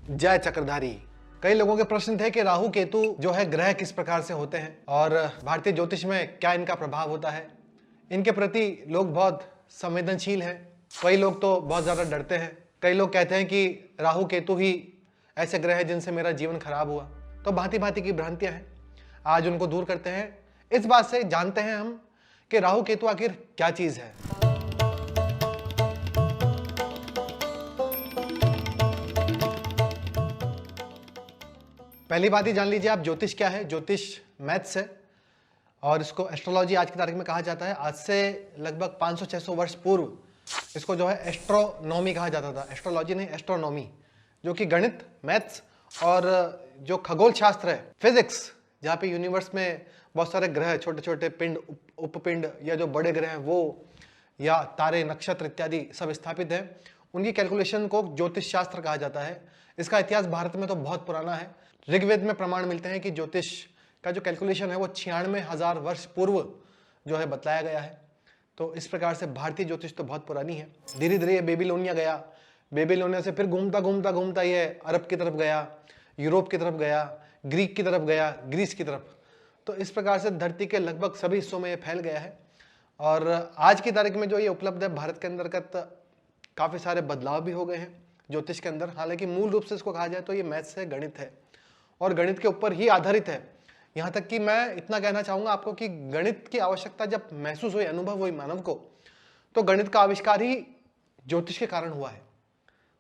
जय चक्रधारी। कई लोगों के प्रश्न थे कि राहु केतु जो है ग्रह किस प्रकार से होते हैं और भारतीय ज्योतिष में क्या इनका प्रभाव होता है। इनके प्रति लोग बहुत संवेदनशील हैं। कई लोग तो बहुत ज़्यादा डरते हैं। कई लोग कहते हैं कि राहु केतु ही ऐसे ग्रह हैं जिनसे मेरा जीवन खराब हुआ। तो भांति भांति की भ्रांतियां हैं, आज उनको दूर करते हैं। इस बात से जानते हैं हम कि राहु केतु आखिर क्या चीज़ है। पहली बात ही जान लीजिए आप, ज्योतिष क्या है। ज्योतिष मैथ्स है और इसको एस्ट्रोलॉजी आज की तारीख में कहा जाता है। आज से लगभग 500-600 वर्ष पूर्व इसको जो है एस्ट्रोनॉमी कहा जाता था। एस्ट्रोलॉजी नहीं, एस्ट्रोनॉमी, जो कि गणित, मैथ्स और जो खगोल शास्त्र है, फिजिक्स, जहाँ पे यूनिवर्स में बहुत सारे ग्रह, छोटे छोटे पिंड, उपपिंड या जो बड़े ग्रह हैं वो, या तारे, नक्षत्र इत्यादि सब स्थापित हैं, उनकी कैलकुलेशन को ज्योतिष शास्त्र कहा जाता है। इसका इतिहास भारत में तो बहुत पुराना है। ऋग्वेद में प्रमाण मिलते हैं कि ज्योतिष का जो कैलकुलेशन है वो 96,000 वर्ष पूर्व जो है बतलाया गया है। तो इस प्रकार से भारतीय ज्योतिष तो बहुत पुरानी है। धीरे धीरे ये बेबीलोनिया गया, बेबीलोनिया से फिर घूमता घूमता घूमता ये अरब की तरफ गया, यूरोप की तरफ गया, ग्रीक की तरफ गया, ग्रीस की तरफ। तो इस प्रकार से धरती के लगभग सभी हिस्सों में ये फैल गया है। और आज की तारीख में जो ये उपलब्ध है भारत के अंतर्गत, काफ़ी सारे बदलाव भी हो गए हैं ज्योतिष के अंदर। हालांकि मूल रूप से इसको कहा जाए तो ये मैथ्स है, गणित है और गणित के ऊपर ही आधारित है। यहाँ तक कि मैं इतना कहना चाहूँगा आपको कि गणित की आवश्यकता जब महसूस हुई, अनुभव हुई मानव को, तो गणित का आविष्कार ही ज्योतिष के कारण हुआ है।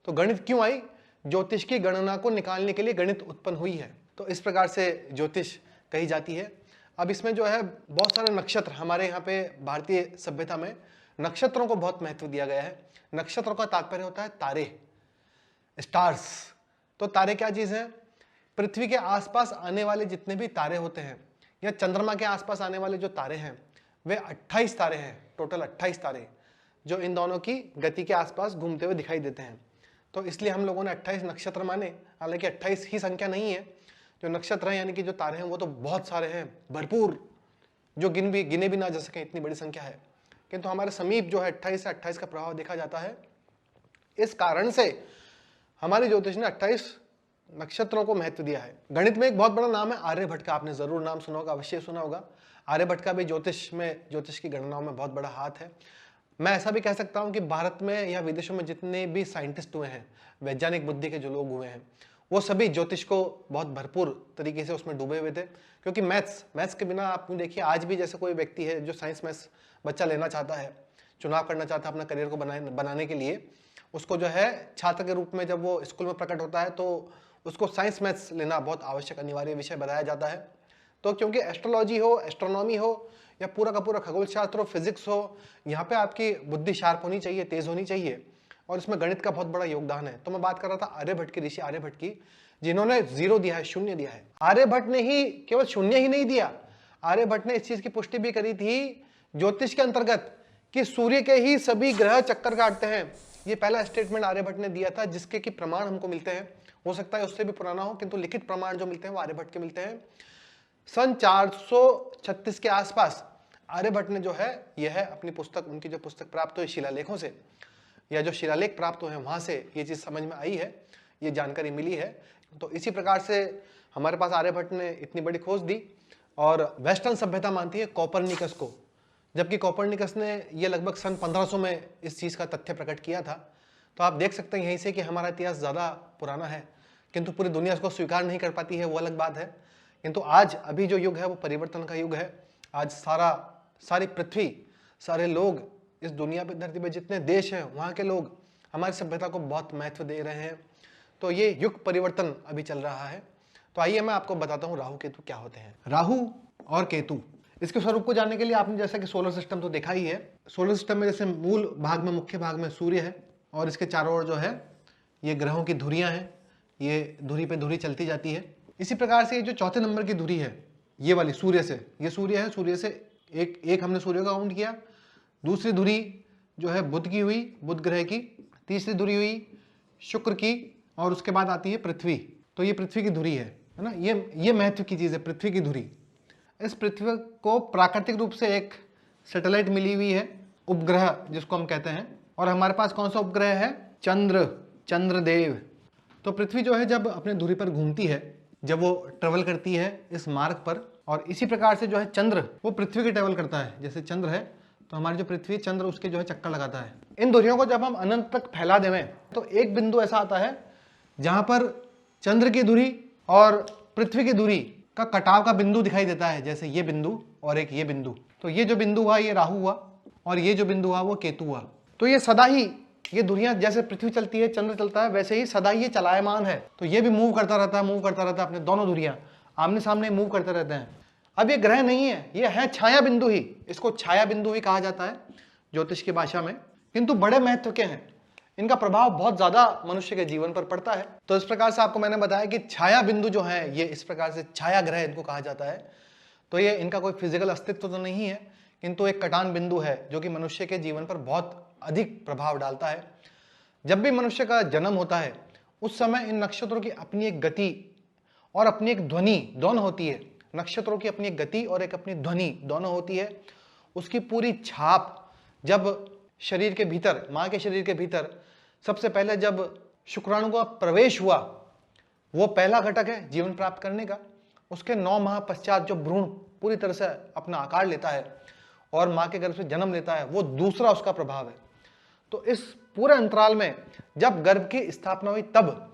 तो गणित क्यों आई? ज्योतिष की गणना को निकालने के लिए गणित उत्पन्न हुई है। तो इस प्रकार से ज्योतिष कही जाती है। अब इसमें जो है बहुत सारे नक्षत्र, हमारे यहाँ पे भारतीय सभ्यता में नक्षत्रों को बहुत महत्व दिया गया है। नक्षत्रों का तात्पर्य होता है तारे, स्टार्स। तो तारे क्या चीज़ है? पृथ्वी के आसपास आने वाले जितने भी तारे होते हैं या चंद्रमा के आसपास आने वाले जो तारे हैं, वे 28 तारे हैं, टोटल 28 तारे, जो इन दोनों की गति के आसपास घूमते हुए दिखाई देते हैं। तो इसलिए हम लोगों ने 28 नक्षत्र माने। हालांकि 28 ही संख्या नहीं है, जो नक्षत्र हैं यानी कि जो तारे हैं वो तो बहुत सारे हैं, भरपूर, जो गिने भी ना जा सके, इतनी बड़ी संख्या है। किंतु हमारे समीप जो है 28 से 28 का प्रभाव देखा जाता है। इस कारण से हमारी ज्योतिष ने 28 नक्षत्रों को महत्व दिया है। गणित में एक बहुत बड़ा नाम है आर्यभट्ट का, आपने जरूर नाम सुना होगा, अवश्य सुना होगा। आर्यभट्ट का भी ज्योतिष की गणनाओं में बहुत बड़ा हाथ है। मैं ऐसा भी कह सकता हूं कि भारत में या विदेशों में जितने भी साइंटिस्ट हुए हैं, वैज्ञानिक बुद्धि के जो लोग हुए हैं, वो सभी ज्योतिष को बहुत भरपूर तरीके से उसमें डूबे हुए थे। क्योंकि मैथ्स के बिना आप देखिए, आज भी जैसे कोई व्यक्ति है जो साइंस मैथ्स बच्चा लेना चाहता है, चुनाव करना चाहता है अपना करियर को बनाने के लिए, उसको जो है छात्र के रूप में जब वो स्कूल में प्रकट होता है तो उसको साइंस मैथ्स लेना बहुत आवश्यक, अनिवार्य विषय बताया जाता है। तो क्योंकि एस्ट्रोलॉजी हो, एस्ट्रोनॉमी हो या पूरा का पूरा खगोल शास्त्र हो, फिजिक्स हो, यहाँ पे आपकी बुद्धि शार्प होनी चाहिए, तेज होनी चाहिए, और इसमें गणित का बहुत बड़ा योगदान है। तो मैं बात कर रहा था आर्यभट्ट की, ऋषि आर्यभट्ट की, जिन्होंने 0 दिया है, शून्य दिया है। आर्यभट्ट ने ही केवल शून्य ही नहीं दिया, आर्यभट्ट ने इस चीज की पुष्टि भी करी थी ज्योतिष के अंतर्गत कि सूर्य के ही सभी ग्रह चक्कर काटते हैं। ये पहला स्टेटमेंट आर्यभट्ट ने दिया था, जिसके कि प्रमाण हमको मिलते हैं। हो सकता है उससे भी पुराना हो, किंतु लिखित प्रमाण जो मिलते हैं वो आर्यभट्ट के मिलते हैं। सन 436 के आसपास आर्यभट्ट ने जो है यह है अपनी पुस्तक, उनकी जो पुस्तक प्राप्त हुई शिलालेखों से, या जो शिलालेख प्राप्त हुए हैं वहां से ये चीज समझ में आई है, ये जानकारी मिली है। तो इसी प्रकार से हमारे पास आर्यभट्ट ने इतनी बड़ी खोज दी। और वेस्टर्न सभ्यता मानती है कोपरनिकस को, जबकि कोपरनिकस ने ये लगभग सन 1500 में इस चीज का तथ्य प्रकट किया था। तो आप देख सकते हैं यहीं से कि हमारा इतिहास ज्यादा पुराना है, किंतु पूरी दुनिया इसको स्वीकार नहीं कर पाती है, वो अलग बात है। किंतु आज अभी जो युग है वो परिवर्तन का युग है। आज सारी पृथ्वी, सारे लोग इस दुनिया पे, धरती पे जितने देश हैं, वहाँ के लोग हमारी सभ्यता को बहुत महत्व दे रहे हैं। तो ये युग परिवर्तन अभी चल रहा है। तो आइए मैं आपको बताता हूँ राहु केतु क्या होते हैं। राहु और केतु, इसके स्वरूप को जानने के लिए आपने जैसा कि सोलर सिस्टम तो देखा ही है। सोलर सिस्टम में जैसे मूल भाग में, मुख्य भाग में सूर्य है और इसके चारों ओर जो है ये ग्रहों की धुरियां हैं, ये धुरी पे धुरी चलती जाती है। इसी प्रकार से ये जो चौथे नंबर की धुरी है, ये वाली सूर्य से, ये सूर्य है, सूर्य से एक हमने सूर्य का काउंट किया। दूसरी धुरी जो है बुध की हुई, बुध ग्रह की। तीसरी धुरी हुई शुक्र की, और उसके बाद आती है पृथ्वी। तो ये पृथ्वी की धुरी है ना, ये महत्व की चीज है, पृथ्वी की धुरी। इस पृथ्वी को प्राकृतिक रूप से एक सैटेलाइट मिली हुई है, उपग्रह जिसको हम कहते हैं। और हमारे पास कौन सा उपग्रह है? चंद्रदेव। तो पृथ्वी जो है जब अपने धुरी पर घूमती है, जब वो ट्रेवल करती है इस मार्ग पर, और इसी प्रकार से जो है चंद्र वो पृथ्वी की ट्रेवल करता है। जैसे चंद्र है तो हमारी जो पृथ्वी, चंद्र उसके जो है चक्कर लगाता है। इन धुरियों को जब हम अनंत तक फैला देवें तो एक बिंदु ऐसा आता है जहां पर चंद्र की धुरी और पृथ्वी की धुरी का कटाव का बिंदु दिखाई देता है। जैसे ये बिंदु और एक ये बिंदु, तो ये जो बिंदु हुआ ये राहु हुआ और ये जो बिंदु हुआ वो केतु हुआ। तो ये सदा ही, ये दुनिया जैसे पृथ्वी चलती है, चंद्र चलता है, वैसे ही सदा ही ये चलायमान है। तो ये भी मूव करता रहता है, मूव करता रहता है, अपने दोनों धुरियां आमने सामने मूव करते रहते हैं। अब ये ग्रह नहीं है, ये है छाया बिंदु ही, इसको छाया बिंदु ही कहा जाता है ज्योतिष की भाषा में, किंतु बड़े महत्व के हैं। इनका प्रभाव बहुत ज्यादा मनुष्य के जीवन पर पड़ता है। तो इस प्रकार से आपको मैंने बताया कि छाया बिंदु जो है ये इस प्रकार से छाया ग्रह इनको कहा जाता है। तो ये इनका कोई फिजिकल अस्तित्व तो नहीं है, किंतु एक कटान बिंदु है जो कि मनुष्य के जीवन पर बहुत अधिक प्रभाव डालता है। जब भी मनुष्य का जन्म होता है उस समय इन नक्षत्रों की अपनी एक गति और अपनी एक ध्वनि दोनों होती है। नक्षत्रों की अपनी एक गति और एक अपनी ध्वनि दोनों होती है। उसकी पूरी छाप जब शरीर के भीतर, मां के शरीर के भीतर सबसे पहले जब शुक्राणु का प्रवेश हुआ, वो पहला घटक है जीवन प्राप्त करने का। उसके 9 माह पश्चात जो भ्रूण पूरी तरह से अपना आकार लेता है और मां के गर्भ से जन्म लेता है, वो दूसरा उसका प्रभाव है। तो इस पूरे अंतराल में जब गर्भ की स्थापना हुई तब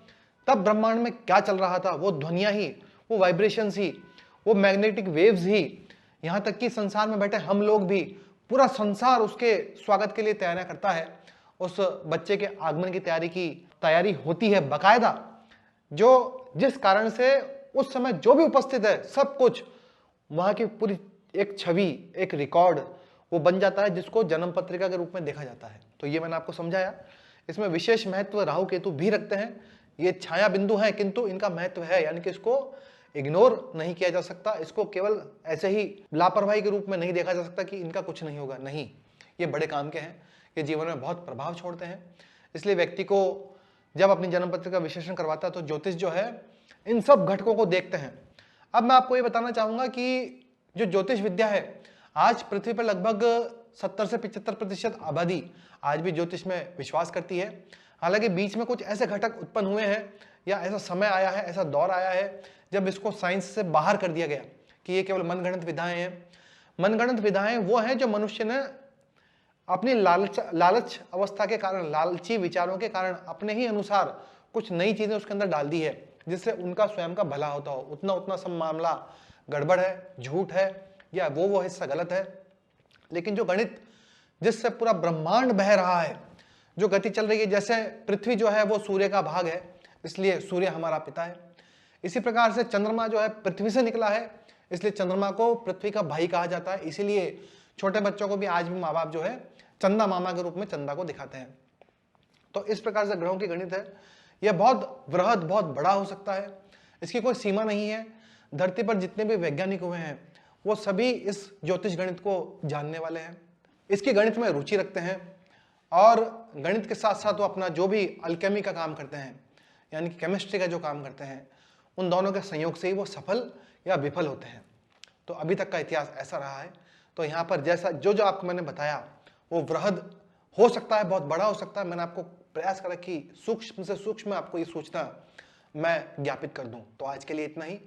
ब्रह्मांड में क्या चल रहा था, वो ध्वनियां ही, वो वाइब्रेशंस ही, वो मैग्नेटिक वेव्स ही, यहां तक कि संसार में बैठे हम लोग भी, पूरा संसार उसके स्वागत के लिए तैयारियां करता है। उस बच्चे के आगमन की तैयारी होती है बकायदा, जो जिस कारण से उस समय जो भी उपस्थित है सब कुछ वहां की पूरी एक छवि, एक रिकॉर्ड वो बन जाता है, जिसको जन्म पत्रिका के रूप में देखा जाता है। तो ये मैंने आपको समझाया। इसमें विशेष महत्व राहु केतु भी रखते हैं। ये छाया बिंदु है किंतु इनका महत्व है, यानी कि इसको इग्नोर नहीं किया जा सकता, इसको केवल ऐसे ही लापरवाही के रूप में नहीं देखा जा सकता कि इनका कुछ नहीं होगा। नहीं, ये बड़े काम के हैं, ये जीवन में बहुत प्रभाव छोड़ते हैं। इसलिए व्यक्ति को जब अपनी जन्म पत्रिका का विश्लेषण करवाता है तो ज्योतिष जो है इन सब घटकों को देखते हैं। अब मैं आपको ये बताना चाहूंगा कि जो ज्योतिष विद्या है, आज पृथ्वी पर लगभग 70 से 75% आबादी आज भी ज्योतिष में विश्वास करती है। हालांकि बीच में कुछ ऐसे घटक उत्पन्न हुए हैं या ऐसा समय आया है, ऐसा दौर आया है जब इसको साइंस से बाहर कर दिया गया कि ये केवल मनगढ़ंत विधाएं हैं। मनगढ़ंत विधाएं वो हैं जो मनुष्य ने अपनी लालच अवस्था के कारण, लालची विचारों के कारण अपने ही अनुसार कुछ नई चीजें उसके अंदर डाल दी है, जिससे उनका स्वयं का भला होता हो। उतना सब मामला गड़बड़ है, झूठ है, या वो हिस्सा गलत है। लेकिन जो गणित, जिससे पूरा ब्रह्मांड बह रहा है, जो गति चल रही है, जैसे पृथ्वी जो है वो सूर्य का भाग है, इसलिए सूर्य हमारा पिता है। इसी प्रकार से चंद्रमा जो है पृथ्वी से निकला है, इसलिए चंद्रमा को पृथ्वी का भाई कहा जाता है। इसीलिए छोटे बच्चों को भी आज भी माँ बाप जो है चंदा मामा के रूप में चंदा को दिखाते हैं। तो इस प्रकार से ग्रहों की गणित है, यह बहुत वृहद, बहुत बड़ा हो सकता है, इसकी कोई सीमा नहीं है। धरती पर जितने भी वैज्ञानिक हुए हैं वो सभी इस ज्योतिष गणित को जानने वाले हैं, इसकी गणित में रुचि रखते हैं, और गणित के साथ साथ वो अपना जो भी अल्केमी का काम करते हैं, यानी कि केमिस्ट्री का जो काम करते हैं, उन दोनों के संयोग से ही वो सफल या विफल होते हैं। तो अभी तक का इतिहास ऐसा रहा है। तो यहाँ पर जैसा जो आपको मैंने बताया वो वृहद हो सकता है, बहुत बड़ा हो सकता है। मैंने आपको प्रयास करा कि सूक्ष्म से सूक्ष्म आपको ये सूचना मैं ज्ञापित कर दूं। तो आज के लिए इतना ही।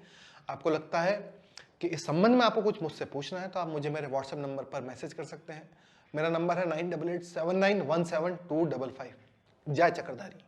आपको लगता है कि इस संबंध में आपको कुछ मुझसे पूछना है तो आप मुझे मेरे व्हाट्सएप नंबर पर मैसेज कर सकते हैं। मेरा नंबर है 9887917255। जय चक्रधारी।